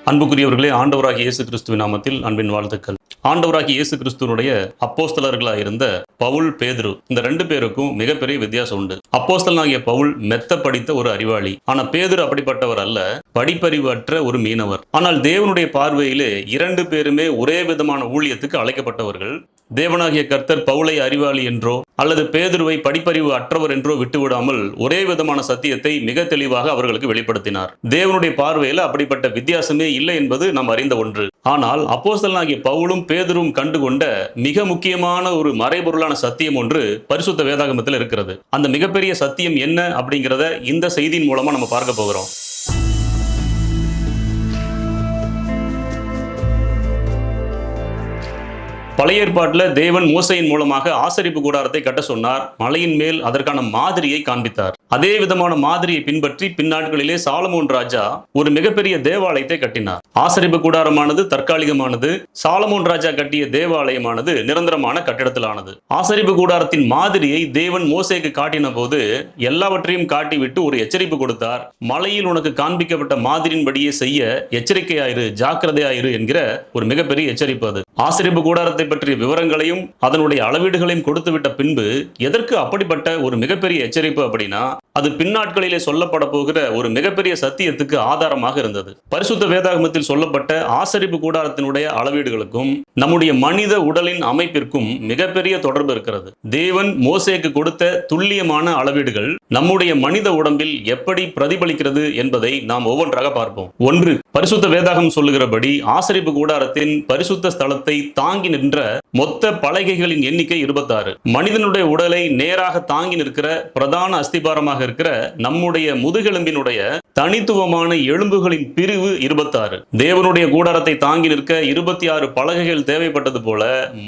அன்புக்குரியவர்களே, ஆண்டவராகிய இயேசு கிறிஸ்துவின் நாமத்தில் அன்பின் வாழ்த்துக்கள். ஆண்டவராகிய இயேசு கிறிஸ்துவனுடைய அப்போஸ்தலர்களாக இருந்த பவுல், பேதுரு, இந்த 2 பேருக்கும் மிகப்பெரிய வித்தியாசம் உண்டு. அப்போஸ்தலனாகிய பவுல் மெத்த படித்த ஒரு அறிவாளி. ஆனா பேதுரு அப்படிப்பட்டவர் அல்ல, படிப்பறிவு அற்ற ஒரு மீனவர். ஆனால் தேவனுடைய பார்வையிலே 2 பேருமே ஒரே விதமான ஊழியத்துக்கு அழைக்கப்பட்டவர்கள். தேவனாகிய கர்த்தர் பவுலை அறிவாளி என்றோ அல்லது பேதுருவை படிப்பறிவு அற்றவர் என்றோ விட்டுவிடாமல் ஒரே விதமான சத்தியத்தை மிக தெளிவாக அவர்களுக்கு வெளிப்படுத்தினார். தேவனுடைய பார்வையில் அப்படிப்பட்ட வித்தியாசமே இல்லை என்பது நாம் அறிந்த ஒன்று. ஆனால் அப்போஸ்தலனாகிய பவுலும் பேதுரும் கண்டுகொண்ட மிக முக்கியமான ஒரு மறைபொருளான சத்தியம் ஒன்று பரிசுத்த வேதாகமத்தில் இருக்கிறது. அந்த மிகப்பெரிய சத்தியம் என்ன அப்படிங்கிறத இந்த செய்தியின் மூலமா நம்ம பார்க்க போகிறோம். பழைய ஏற்பாட்டில் தேவன் மோசையின் மூலமாக ஆசரிப்பு கூடாரத்தை கட்ட சொன்னார். மலையின் மேல் அதற்கான மாதிரியை காண்பித்தார். அதே விதமான மாதிரியை பின்பற்றி பின்னாட்களிலே சாலமோன் ராஜா ஒரு மிகப்பெரிய தேவாலயத்தை கட்டினார். ஆசரிப்பு கூடாரமானது தற்காலிகமானது, சாலமோன் ராஜா கட்டிய தேவாலயமானது நிரந்தரமான கட்டிடத்திலானது. ஆசரிப்பு கூடாரத்தின் மாதிரியை தேவன் மோசேக்கு காட்டின போது எல்லாவற்றையும் காட்டிவிட்டு ஒரு எச்சரிப்பு கொடுத்தார். மலையில் உனக்கு காண்பிக்கப்பட்ட மாதிரியின்படியே செய்ய எச்சரிக்கையாயிரு, ஜாக்கிரதையாயிரு என்கிற ஒரு மிகப்பெரிய எச்சரிப்பு அது. ஆசரிப்பு கூடாரத்தை பற்றிய விவரங்களையும் அதனுடைய அளவீடுகளையும் கொடுத்துவிட்ட பின்பு எதற்கு அப்படிப்பட்ட ஒரு மிகப்பெரிய எச்சரிப்பு அப்படின்னா, அது பின்னாட்களிலே சொல்லப்பட போகிற ஒரு மிகப்பெரிய சத்தியத்துக்கு ஆதாரமாக இருந்தது. பரிசுத்த வேதாகமத்தில் சொல்லப்பட்ட ஆசரிப்பு கூடாரத்தினுடைய அளவீடுகளுக்கும் நம்முடைய மனித உடலின் அமைப்பிற்கும் மிகப்பெரிய தொடர்பு இருக்கிறது. தேவன் மோசேக்கு கொடுத்த துல்லியமான அளவீடுகள் நம்முடைய மனித உடம்பில் எப்படி பிரதிபலிக்கிறது என்பதை நாம் ஒவ்வொன்றாக பார்ப்போம். ஒன்று, பரிசுத்த வேதாகம் சொல்லுகிறபடி ஆசரிப்பு கூடாரத்தின் பரிசுத்த ஸ்தலத்தை தாங்கி நின்ற மொத்த பலகைகளின் எண்ணிக்கை 26. மனிதனுடைய உடலை நேராக தாங்கி நிற்கிற பிரதான அஸ்திபாரமாக இருக்கிற நம்முடைய முதுகெலும்பினுடைய தனித்துவமான எலும்புகளின் பிரிவு 26. தேவனுடைய கூடாரத்தை தாங்கி நிற்க 26 பலகைகள் தேவைப்பட்டது போல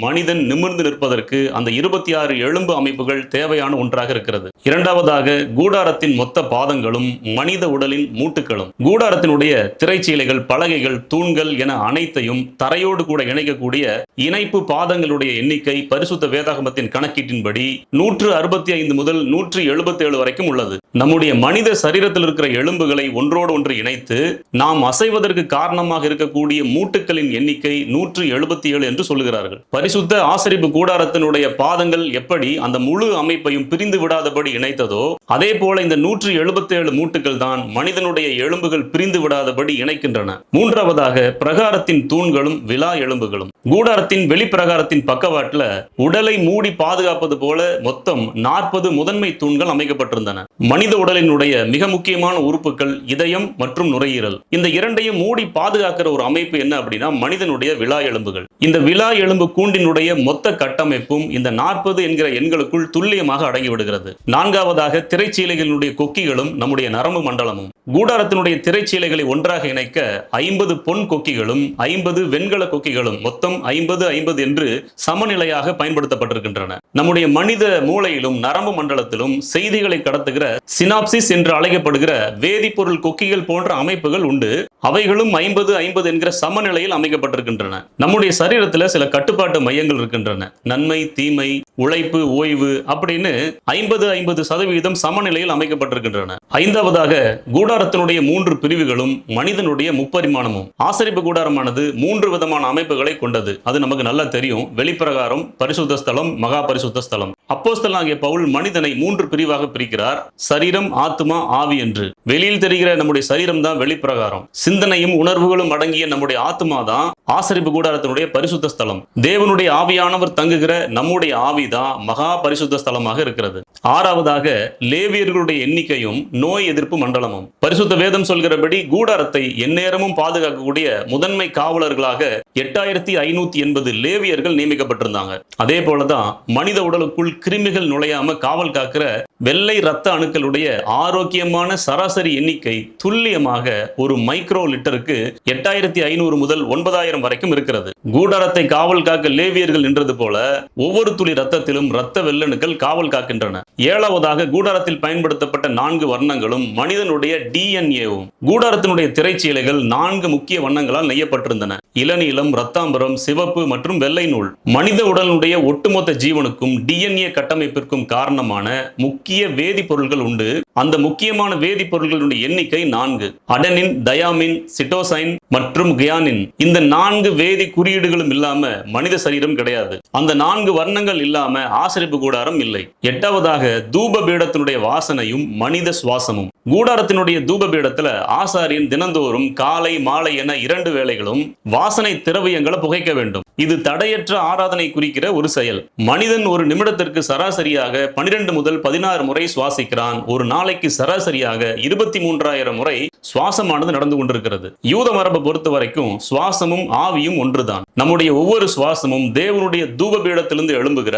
மனிதன் நிமிர்ந்து நிற்பதற்கு அந்த 26 எலும்பு அமைப்புகள் தேவையான ஒன்றாக இருக்கிறது. இரண்டாவதாக, கூடாரத்தின் மொத்த பாதங்களும் மனித உடலின் மூட்டுகளும். கூடாரத்தினுடைய திரைச்சீலைகள், பலகைகள், தூண்கள் என அனைத்தையும் தரையோடு கூட இணைக்கக்கூடிய இணைப்பு பாதங்களுடைய எண்ணிக்கை பரிசுத்த வேதாகமத்தின் கணக்கீட்டின்படி 165 முதல் 177 வரைக்கும் உள்ளது. நம்முடைய மனித சரீரத்தில் இருக்கிற எலும்புகளை ஒன்றோடு ஒன்று இணைத்து நாம் அசைவதற்கு காரணமாக இருக்கக்கூடிய மூட்டுகளின் எண்ணிக்கை 177 என்று சொல்லுகிறார்கள். பரிசுத்த ஆசரிப்பு கூடாரத்தினுடைய பாதங்கள் எப்படி அந்த முழு அமைப்பையும் பிரிந்து விடாதபடி இணைத்ததோ, அதே போல இந்த 177 மூட்டுகள் தான் மனிதனுடைய எலும்புகள் பிரிந்து விடாதபடி இணைக்கின்றன. மூன்றாவதாக, பிரகாரத்தின் தூண்களும் விலா எலும்புகளும். கூடாரத்தின் வெளிப்பிரகாரத்தின் பக்கவாட்டில் உடலை மூடி பாதுகாப்பது போல மொத்தம் 40 முதன்மை தூண்கள் அமைக்கப்பட்டிருந்தன. மனித உடலினுடைய மிக முக்கியமான உறுப்புகள் இதயம் மற்றும் நுரையீரல். இந்த இரண்டையும் மூடி பாதுகாக்கிற ஒரு அமைப்பு என்ன அப்படின்னா மனிதனுடைய விலா எலும்புகள். இந்த விலா எலும்பு கூண்டினுடைய மொத்த கட்டமைப்பும் இந்த 40 என்கிற எண்களுக்குள் துல்லியமாக அடங்கிவிடுகிறது. நான்காவதாக, திரைச்சீலைகளுடைய கொக்கிகளும் நம்முடைய நரம்பு மண்டலமும். கூடாரத்தினுடைய திரைச்சீலைகளை ஒன்றாக இணைக்க 50 பொன் கொக்கிகளும் 50 வெண்கல கொக்கிகளும் மொத்தம் 50 என்று சமநிலையாக பயன்படுத்தப்பட்டிருக்கின்றன. நம்முடைய மனித மூளையிலும் நரம்பு மண்டலத்திலும் செய்திகளை கடத்துகிற சினாப்சிஸ் என்று அழைக்கப்படுகிற வேதிப்பொருள் கொக்கிகள் போன்ற அமைப்புகள் உண்டு. அவைகளும் 50 என்கிற சமநிலையில் அமைக்கப்பட்டிருக்கின்றன. நம்முடைய சரீரத்தில் சில கட்டுப்பாட்டு மையங்கள் இருக்கின்றன. நன்மை, தீமை, உழைப்பு, ஓய்வு அப்படின்னு 50% சமநிலையில் அமைக்கப்பட்டிருக்கின்றன. ஐந்தாவதாக, கூடாரத்தினுடைய 3 பிரிவுகளும் மனிதனுடைய முப்பரிமாணமும். ஆசரிப்பு கூடாரமானது 3 விதமான அமைப்புகளை கொண்டது. அது நமக்கு நல்லா தெரியும். வெளிப்பிரகாரம், பரிசுத்த ஸ்தலம், மகா பரிசுத்த ஸ்தலம். அப்போஸ்தலனாகிய பவுல் மனிதனை 3 பிரிவாக பிரிக்கிறார். சரீரம், ஆத்மா, ஆவி என்று. வெளியில் தெரிகிற நம்முடைய சரீரம் தான் வெளிப்பிரகாரம். சிந்தனையும் உணர்வுகளும் அடங்கிய நம்முடைய ஆத்மா தான் ஆசரிப்பு கூடாரத்தினுடைய பரிசுத்த ஸ்தலம். தேவனுடைய ஆவியானவர் தங்குகிற நம்முடைய ஆவிதான் மகா பரிசுத்த ஸ்தலமாக இருக்கிறது. ஆறாவதாக, லேவியர்களுடைய எண்ணிக்கையும் நோய் எதிர்ப்பு மண்டலமும். பரிசுத்த வேதம் சொல்கிறபடி கூடாரத்தை எந்நேரமும் பாதுகாக்கக்கூடிய முதன்மை காவலர்களாக 8580 லேவியர்கள் நியமிக்கப்பட்டிருந்தாங்க. அதே போலதான் மனித உடலுக்குள் கிருமிகள் நுழையாம காவல் காக்கிற வெள்ளை இரத்த அணுக்களுடைய ஆரோக்கியமான சராசரி எண்ணிக்கை துல்லியமாக ஒரு மைக்ரோ லிட்டருக்கு 8500 முதல் 9000 வரைக்கும் இருக்கிறது. கூடாரத்தை காவல் காக்க லேவியர்கள் நின்றது போல ஒவ்வொரு துளி ரத்தத்திலும் இரத்த வெள்ளணுக்கள் காவல் காக்கின்றன. ஏழாவதாக, கூடாரத்தில் பயன்படுத்தப்பட்ட 4 வர்ணங்களும் மனிதனுடைய டிஎன்ஏவும். கூடாரத்தினுடைய திரைச்சீலைகள் 4 முக்கிய வண்ணங்களால் நெய்யப்பட்டிருந்தன. இளநீலம், இரத்தாம்பரம், சிவப்பு மற்றும் வெள்ளை நூல். மனித உடலுடைய ஒட்டுமொத்த ஜீவனுக்கும் டிஎன்ஏ கட்டமைப்பிற்கும் காரணமான முக்கிய வேதிப்பொருள்கள் உண்டு. அந்த முக்கியமான வேதிப்பொருட்களுடைய எண்ணிக்கை 4: அடெனின், தயாமின், சிட்டோசைன் மற்றும் கியானின். இந்த 4 வேதி குறியீடுகளும் இல்லாம மனித சரீரம் கிடையாது. அந்த 4 வர்ணங்கள் இல்லாம ஆசரிப்பு கூடாரம் இல்லை. 8வதாக தூப பீடத்தினுடைய வாசனையும் மனித சுவாசமும். கூடாரத்தினுடைய தூப பீடத்துல ஆசாரியன் தினந்தோறும் காலை மாலை என 2 வேளைகளும் வாசனை திரவியங்களை புகைக்க வேண்டும். இது தடையற்ற ஆராதனை குறிக்கிற ஒரு செயல். மனிதன் ஒரு நிமிடத்திற்கு சராசரியாக 12 முதல் 16 முறை சுவாசிக்கிறான். ஒரு நாளைக்கு சராசரியாக 23,000 முறை சுவாசமானது நடந்து கொண்டிருக்கிறது. யூத மரபை பொறுத்த வரைக்கும் சுவாசமும் ஆவியும் ஒன்றுதான். நம்முடைய ஒவ்வொரு சுவாசமும் தேவனுடைய தூப பீடத்திலிருந்து எழும்புகிற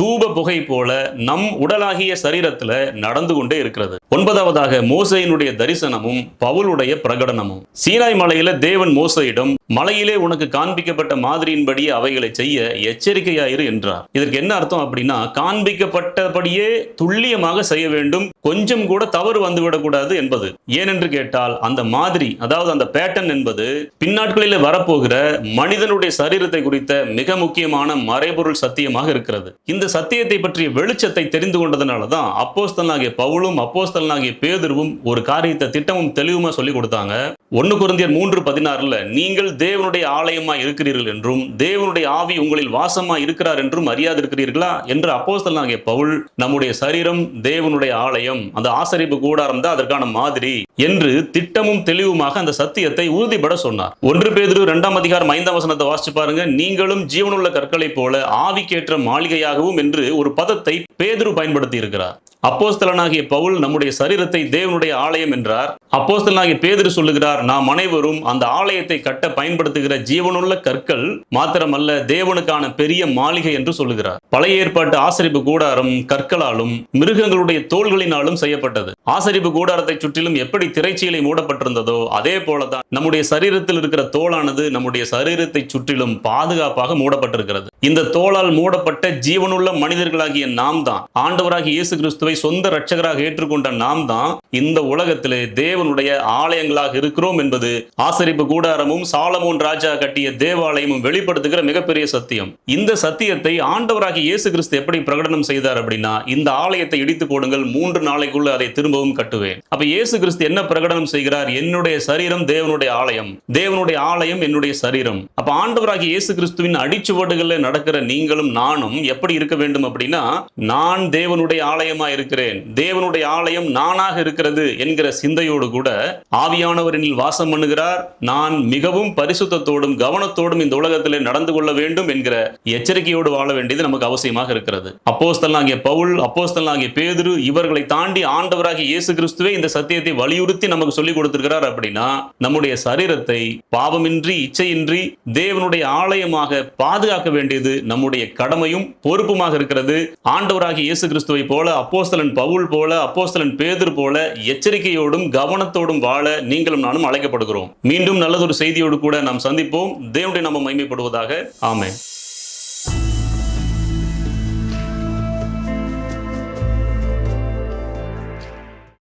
தூப புகை போல நம் உடலாகிய சரீரத்துல நடந்து கொண்டே இருக்கிறது. 9வதாக மோசேயினுடைய தரிசனமும் பவுலுடைய பிரகடனமும். சீனாய் மலையில தேவன் மோசேயிடம், மலையிலே உனக்கு காண்பிக்கப்பட்ட மாதிரியின்படி அவைகளை செய்ய எச்சரிக்கையாயிரு என்றார். இதற்கு என்ன அர்த்தம் அப்படின்னா, காண்பிக்கப்பட்டபடியே துல்லியமாக செய்ய வேண்டும், கொஞ்சம் கூட தவறு வந்துவிடக்கூடாது என்பது. ஏனென்று கேட்டால், அந்த மாதிரி, அதாவது அந்த பேட்டர்ன் என்பது பின்னாட்களில் வரப்போகிற மனிதனுடைய சரீரத்தை குறித்த மிக முக்கியமான மறைபொருள் சத்தியமாக இருக்கிறது. இந்த சத்தியத்தை பற்றிய வெளிச்சத்தை தெரிந்து கொண்டதனாலதான் அப்போஸ்தலனாகிய பவுலும் அப்போஸ்தலனாகிய பேதுருவும் ஒரு காரியத்தை திட்டமும் தெளிவுமா சொல்லி கொடுத்தாங்க. 1 கொரிந்தியர் 3:16 நீங்கள் தேவனுடைய ஆலயமா இருக்கிறீர்கள் என்றும் தேவனுடைய ஆவி உங்களில் வாசமா இருக்கிறார் என்றும் அறியாதிருக்கிறீர்களா என்று அப்போஸ்தலனாகிய பவுல், நம்முடைய சரீரம் தேவனுடைய ஆலயம், அந்த ஆசரிப்பு கூடாரம் தான் அதற்கான மாதிரி என்று திட்டமும் தெளிவுமாக அந்த சத்தியத்தை உறுதிபட சொன்னார். 1 பேதுரு 2:5 வாசிச்சு பாருங்க. நீங்களும் ஜீவனுள்ள கற்களை போல ஆவிக்கேற்ற மாளிகையாகவும் என்று ஒரு பதத்தை பேதுரு பயன்படுத்தி இருக்கிறார். அப்போஸ்தலனாகிய பவுல் நம்முடைய சரீரத்தை தேவனுடைய ஆலயம் என்றார். அப்போஸ்தலனாகிய பேதுரு சொல்லுகிறார், நாம் அனைவரும் அந்த ஆலயத்தை கட்ட பயன்படுத்துகிற ஜீவனுள்ள கற்கள் மாத்திரமல்ல, தேவனுக்கான பெரிய மாளிகை என்று சொல்லுகிறார். பழைய ஏற்பாட்டு ஆசரிப்பு கூடாரம் கற்களாலும் மிருகங்களுடைய தோள்களினாலும் செய்யப்பட்டது. ஆசரிப்பு கூடாரத்தை சுற்றிலும் எப்படி திரைச்சீலை மூடப்பட்டிருந்ததோ அதே போலதான் நம்முடைய சரீரத்தில் இருக்கிற தோளானது நம்முடைய சரீரத்தை சுற்றிலும் பாதுகாப்பாக மூடப்பட்டிருக்கிறது. இந்த தோளால் மூடப்பட்ட ஜீவனுள்ள மனிதர்களாகிய நாம் தான், ஆண்டவராகிய இயேசு கிறிஸ்துவை சொந்த இரட்சகராக ஏற்றுக்கொண்ட நாம் தான் இந்த உலகத்திலே தேவனுடைய ஆலயங்களாக இருக்கிறோம் என்பது ஆசரிப்பு கூடாரமும் சாலமோன் ராஜா கட்டிய தேவாலயமும் வெளிப்படுத்துகிற மிகப்பெரிய சத்தியம். இந்த சத்தியத்தை ஆண்டவராகிய இயேசு கிறிஸ்து எப்படி பிரகடனம் செய்தார் அப்படின்னா, இந்த ஆலயத்தை இடித்து போடுங்கள், 3 நாளைக்குள்ள அதை திரும்பவும் கட்டுவேன். அப்ப இயேசு கிறிஸ்து என்ன பிரகடனம் செய்கிறார்? என்னுடைய சரீரம் தேவனுடைய ஆலயம், தேவனுடைய ஆலயம் என்னுடைய சரீரம். அப்ப ஆண்டவராகிய இயேசு கிறிஸ்துவின் அடிச்சுவடுகளில் நடக்கிற நீங்களும் நானும் எப்படி இருக்க வேண்டும் அப்படின்னா, நான் தேவனுடைய ஆலயமா இருக்கிறேன், தேவனுடைய ஆலயம் நானாக இருக்கிறது என்கிற சிந்தையோடு கூட ஆவியானவரில் வாசம் பண்ணுகிறார். நான் மிகவும் பரிசுத்தத்தோடும் கவனத்தோடும் இந்த உலகத்திலே நடந்து கொள்ள வேண்டும் என்கிற எச்சரிக்கையோடு வாழ வேண்டியது நமக்கு அவசியமாக இருக்கிறது. அப்போஸ்தலனாகிய பவுல், அப்போஸ்தலனாகிய பேதுரு இவர்களை தாண்டி ஆண்டவராகிய இயேசு கிறிஸ்துவே இந்த சத்தியத்தை வலியுறுத்தி நமக்கு சொல்லிக் கொடுத்திருக்கிறார். அப்படின்னா நம்முடைய சரீரத்தை பாவமின்றி இச்சையின்றி தேவனுடைய ஆலயமாக பாதுகாக்க வேண்டியது நம்முடைய கடமையும் பொறுப்புமாக இருக்கிறது. ஆண்டவராகிய இயேசு கிறிஸ்துவை போல, அப்போஸ்தலன் பவுல் போல, அப்போஸ்தலன் பேதுரு போல எச்சரிக்கையோடும் கவனத்தோடும் வாழ நீங்களும் நானும் அழைக்கப்படுகிறோம். மீண்டும் நல்லதொரு செய்தியோடு கூட நாம் சந்திப்போம். தேவனுடைய நாமம் மகிமைப்படுவதாக. ஆமென்.